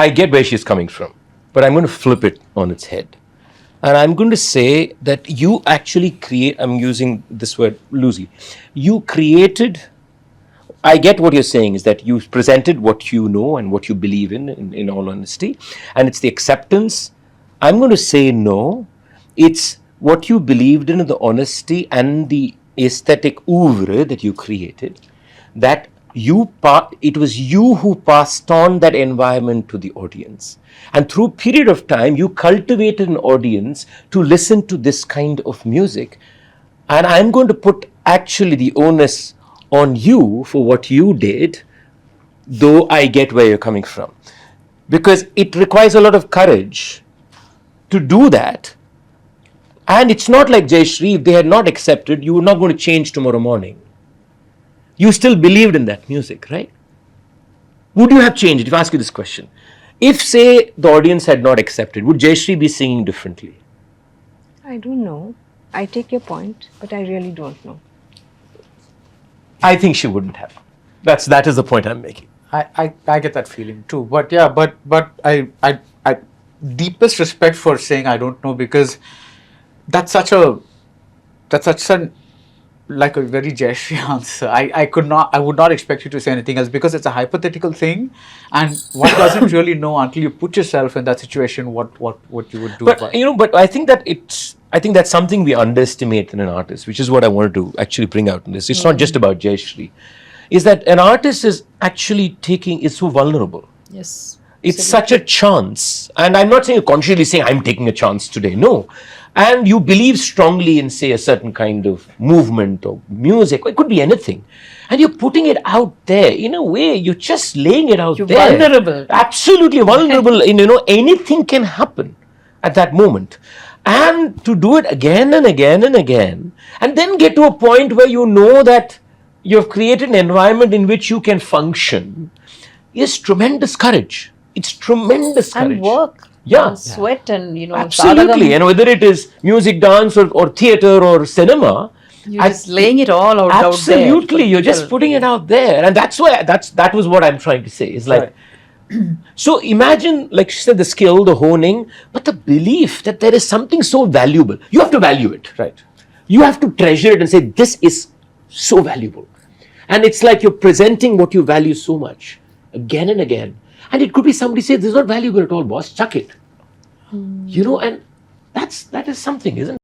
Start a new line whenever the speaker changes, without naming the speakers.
I get where she's coming from, but I'm going to flip it on its head. And I'm going to say that you actually create, I'm using this word loosely, you created, I get what you're saying is that you presented what you know and what you believe in all honesty, and it's the acceptance. I'm going to say no, it's what you believed in, the honesty and the aesthetic oeuvre that you created, that it was you who passed on that environment to the audience. And through a period of time, you cultivated an audience to listen to this kind of music. And I'm going to put actually the onus on you for what you did, though I get where you're coming from. Because it requires a lot of courage to do that. And it's not like Jayashree, if they had not accepted, you were not going to change tomorrow morning. You still believed in that music, right? Would you have changed? If I ask you this question, if say the audience had not accepted, would Jayashree be singing differently?
I don't know. I take your point, but I really don't know.
I think she wouldn't have. That is the point I'm making.
I get that feeling too. But yeah, but I deepest respect for saying I don't know, because that's such a like a very Jayashree answer. I would not expect you to say anything else, because it's a hypothetical thing, and one doesn't really know until you put yourself in that situation what you would do.
But I think that's something we underestimate in an artist, which is what I wanted to actually bring out in this. It's not just about Jayashree. Is that an artist is actually is so vulnerable.
Yes.
It's such a chance. And I'm not saying you're consciously saying I'm taking a chance today. No. And you believe strongly in, say, a certain kind of movement or music, or it could be anything. And you're putting it out there. In a way, you're just laying it out
You're
there.
vulnerable.
Absolutely vulnerable. Anything can happen at that moment. And to do it again and again and again, and then get to a point where you know that you've created an environment in which you can function, is tremendous courage. It's tremendous courage.
And work.
Yeah.
And sweat and,
Absolutely. And whether it is music, dance, or theatre or cinema,
you're just laying it all out there.
Absolutely. You're just putting it out there. And that's why that was what I'm trying to say. It's like, so imagine, like she said, the skill, the honing, but the belief that there is something so valuable. You have to value it.
Right.
You have to treasure it and say, this is so valuable. And it's like you're presenting what you value so much again and again. And it could be somebody says, this is not valuable at all, boss, chuck it. And that is something, isn't it?